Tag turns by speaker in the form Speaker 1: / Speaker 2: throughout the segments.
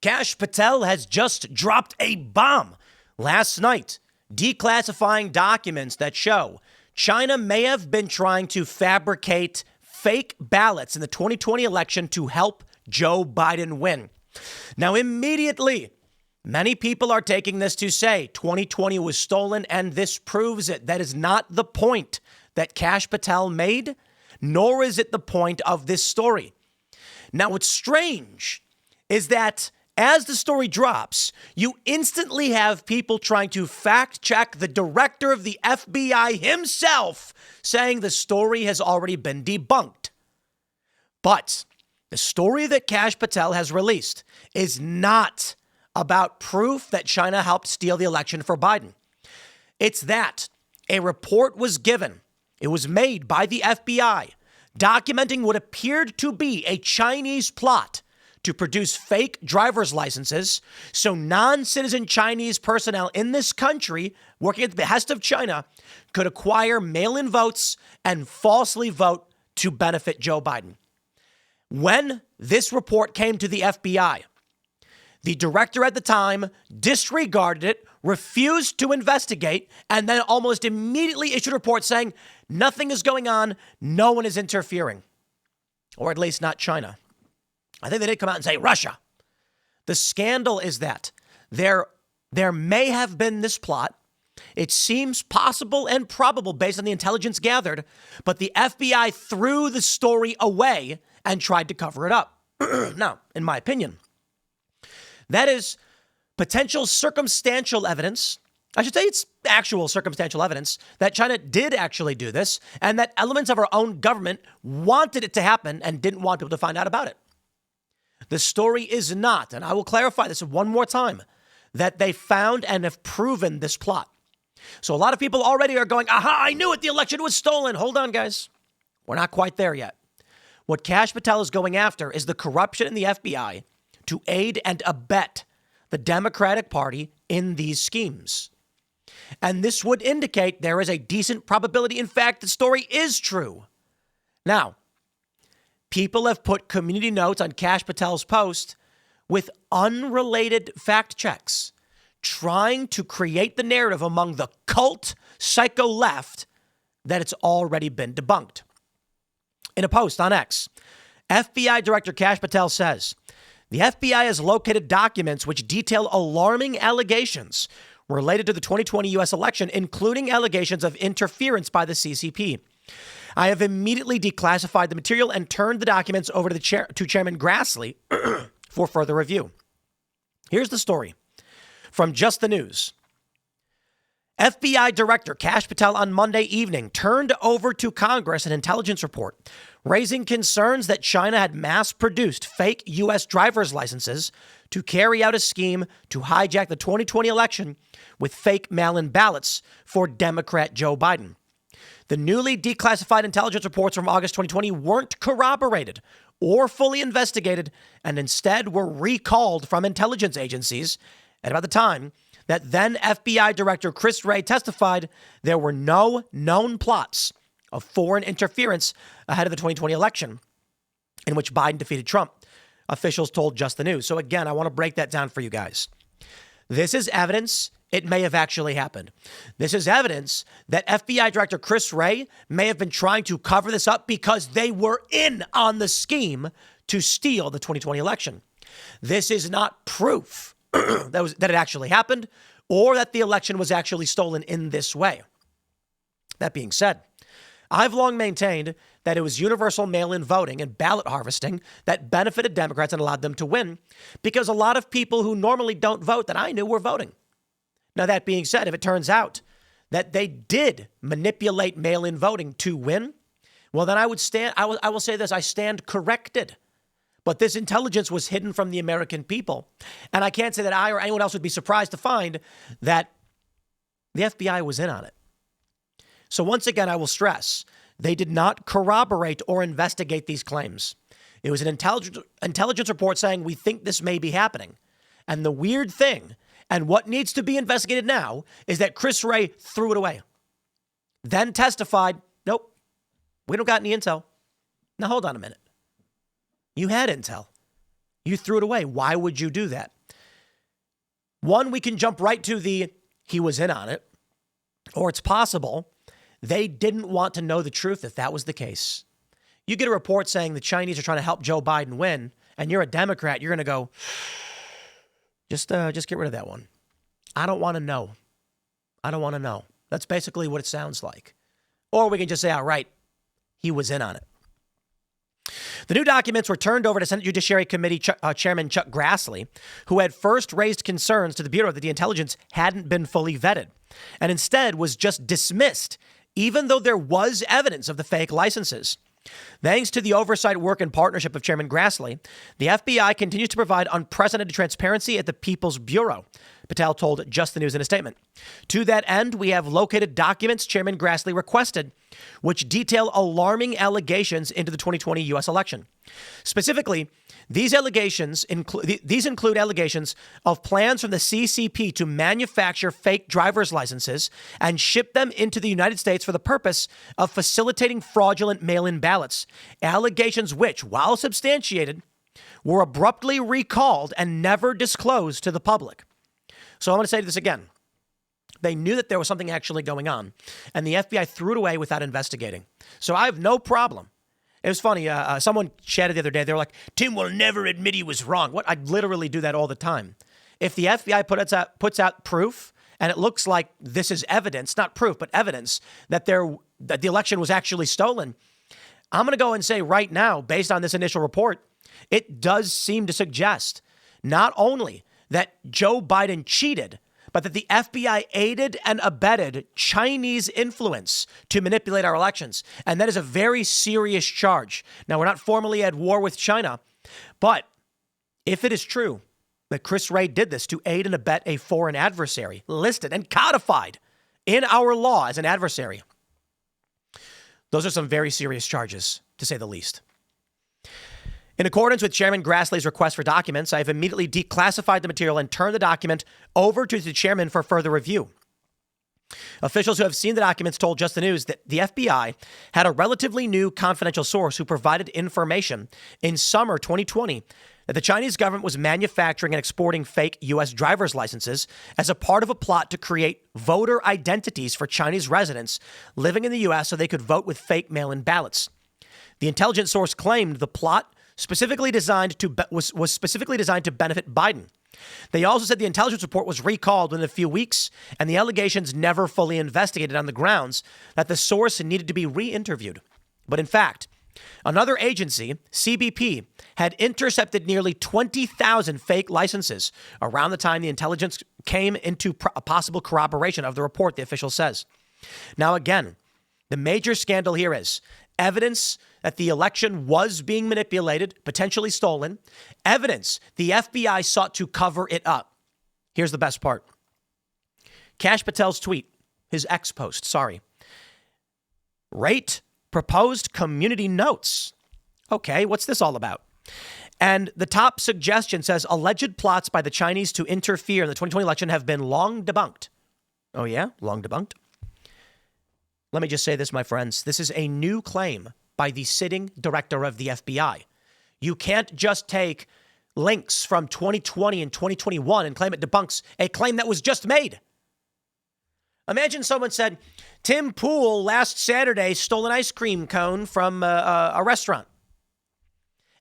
Speaker 1: Kash Patel has just dropped a bomb last night, declassifying documents that show China may have been trying to fabricate fake ballots in the 2020 election to help Joe Biden win. Now, immediately, many people are taking this to say 2020 was stolen, and this proves it. That is not the point that Kash Patel made, nor is it the point of this story. Now, what's strange is that as the story drops, you instantly have people trying to fact check the director of the FBI himself, saying the story has already been debunked. But the story that Kash Patel has released is not about proof that China helped steal the election for Biden. It's that a report was given. It was made by the FBI, documenting what appeared to be a Chinese plot to produce fake driver's licenses so non-citizen Chinese personnel in this country, working at the behest of China, could acquire mail-in votes and falsely vote to benefit Joe Biden. When this report came to the FBI, the director at the time disregarded it, refused to investigate, and then almost immediately issued a report saying nothing is going on, no one is interfering, or at least not China. I think they did come out and say Russia. The scandal is that there may have been this plot. It seems possible and probable based on the intelligence gathered, but the FBI threw the story away and tried to cover it up. Now, in my opinion, that is potential circumstantial evidence. I should say it's actual circumstantial evidence that China did actually do this and that elements of our own government wanted it to happen and didn't want people to find out about it. The story is not, and I will clarify this one more time, that they found and have proven this plot. So a lot of people already are going, aha, I knew it, the election was stolen. Hold on, guys. We're not quite there yet. What Kash Patel is going after is the corruption in the FBI to aid and abet the Democratic Party in these schemes. And this would indicate there is a decent probability, in fact, the story is true. Now, people have put community notes on Kash Patel's post with unrelated fact checks, trying to create the narrative among the cult psycho left that it's already been debunked. In a post on X, FBI Director Kash Patel says, the FBI has located documents which detail alarming allegations related to the 2020 U.S. election, including allegations of interference by the CCP. I have immediately declassified the material and turned the documents over to Chairman Grassley for further review. Here's the story from Just the News. FBI Director Kash Patel on Monday evening turned over to Congress an intelligence report raising concerns that China had mass-produced fake U.S. driver's licenses to carry out a scheme to hijack the 2020 election with fake mail-in ballots for Democrat Joe Biden. The newly declassified intelligence reports from August 2020 weren't corroborated or fully investigated and instead were recalled from intelligence agencies at about the time that then FBI Director Chris Wray testified there were no known plots of foreign interference ahead of the 2020 election in which Biden defeated Trump, officials told Just the News. So again, I want to break that down for you guys. This is evidence it may have actually happened. This is evidence that FBI Director Chris Wray may have been trying to cover this up because they were in on the scheme to steal the 2020 election. This is not proof that it actually happened or that the election was actually stolen in this way. That being said, I've long maintained that it was universal mail-in voting and ballot harvesting that benefited Democrats and allowed them to win because a lot of people who normally don't vote that I knew were voting. Now, that being said, if it turns out that they did manipulate mail-in voting to win, well, then I will say this, I stand corrected. But this intelligence was hidden from the American people. And I can't say that I or anyone else would be surprised to find that the FBI was in on it. So once again, I will stress, they did not corroborate or investigate these claims. It was an intelligence report saying, we think this may be happening. And the weird thing, and what needs to be investigated now, is that Chris Wray threw it away. Then testified, nope, we don't got any intel. Now, hold on a minute. You had intel. You threw it away. Why would you do that? One, we can jump right to he was in on it, or it's possible they didn't want to know the truth if that was the case. You get a report saying the Chinese are trying to help Joe Biden win, and you're a Democrat, you're going to go, just get rid of that one. I don't want to know. I don't want to know. That's basically what it sounds like. Or we can just say outright, he was in on it. The new documents were turned over to Senate Judiciary Committee Chairman Chuck Grassley, who had first raised concerns to the Bureau that the intelligence hadn't been fully vetted, and instead was just dismissed, even though there was evidence of the fake licenses. Thanks to the oversight work and partnership of Chairman Grassley, the FBI continues to provide unprecedented transparency at the People's Bureau, Patel told Just the News in a statement. To that end, we have located documents Chairman Grassley requested, which detail alarming allegations into the 2020 U.S. election. Specifically, these include allegations of plans from the CCP to manufacture fake driver's licenses and ship them into the United States for the purpose of facilitating fraudulent mail-in ballots. Allegations which, while substantiated, were abruptly recalled and never disclosed to the public. So I'm going to say this again. They knew that there was something actually going on, and the FBI threw it away without investigating. So I have no problem. It was funny. Someone chatted the other day. They were like, Tim will never admit he was wrong. What? I literally do that all the time. If the FBI puts out proof, and it looks like this is evidence, not proof, but evidence that the election was actually stolen, I'm going to go and say right now, based on this initial report, it does seem to suggest not only that Joe Biden cheated, but that the FBI aided and abetted Chinese influence to manipulate our elections. And that is a very serious charge. Now, we're not formally at war with China, but if it is true that Chris Wray did this to aid and abet a foreign adversary, listed and codified in our law as an adversary, those are some very serious charges, to say the least. In accordance with Chairman Grassley's request for documents, I have immediately declassified the material and turned the document over to the chairman for further review. Officials who have seen the documents told Just the News that the FBI had a relatively new confidential source who provided information in summer 2020 that the Chinese government was manufacturing and exporting fake U.S. driver's licenses as a part of a plot to create voter identities for Chinese residents living in the U.S. so they could vote with fake mail-in ballots. The intelligence source claimed the plot was specifically designed to benefit Biden. They also said the intelligence report was recalled within a few weeks, and the allegations never fully investigated on the grounds that the source needed to be re-interviewed. But in fact, another agency, CBP, had intercepted nearly 20,000 fake licenses around the time the intelligence came into a possible corroboration of the report, the official says. Now, again, the major scandal here is evidence that the election was being manipulated, potentially stolen. Evidence the FBI sought to cover it up. Here's the best part. Kash Patel's tweet, his ex-post, Rate proposed community notes. Okay, what's this all about? And the top suggestion says alleged plots by the Chinese to interfere in the 2020 election have been long debunked. Oh yeah, long debunked. Let me just say this, my friends. This is a new claim by the sitting director of the FBI. You can't just take links from 2020 and 2021 and claim it debunks a claim that was just made. Imagine someone said, Tim Pool last Saturday stole an ice cream cone from a restaurant.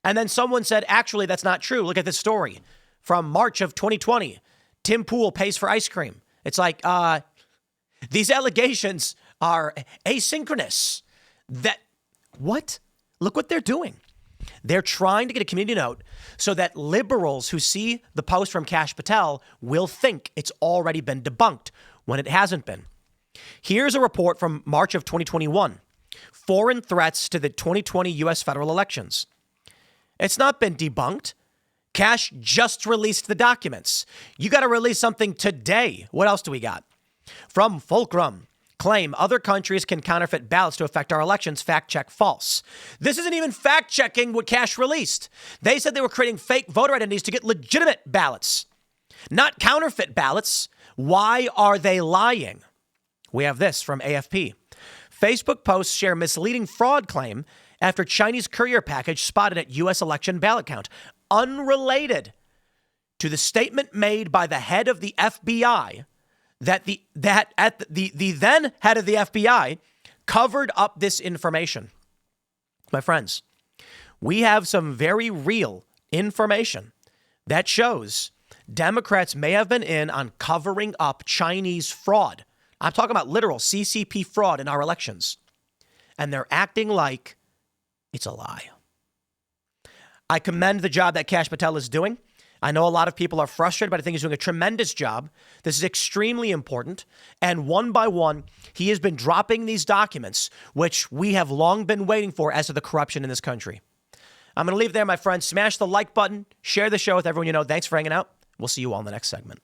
Speaker 1: And then someone said, actually, that's not true. Look at this story from March of 2020. Tim Pool pays for ice cream. It's like, these allegations are asynchronous. What? Look what they're doing. They're trying to get a community note so that liberals who see the post from Kash Patel will think it's already been debunked when it hasn't been. Here's a report from March of 2021. Foreign threats to the 2020 U.S. federal elections. It's not been debunked. Kash just released the documents. You got to release something today. What else do we got? From Fulcrum. Claim other countries can counterfeit ballots to affect our elections. Fact check false. This isn't even fact checking what Kash released. They said they were creating fake voter identities to get legitimate ballots, not counterfeit ballots. Why are they lying? We have this from AFP. Facebook posts share misleading fraud claim after Chinese courier package spotted at U.S. election ballot count. unrelated to the statement made by the head of the FBI that the then head of the FBI covered up this information. My friends, we have some very real information that shows Democrats may have been in on covering up Chinese fraud. I'm talking about literal CCP fraud in our elections. And they're acting like it's a lie. I commend the job that Kash Patel is doing. I know a lot of people are frustrated, but I think he's doing a tremendous job. This is extremely important. And one by one, he has been dropping these documents, which we have long been waiting for as to the corruption in this country. I'm going to leave it there, my friends. Smash the like button. Share the show with everyone you know. Thanks for hanging out. We'll see you all in the next segment.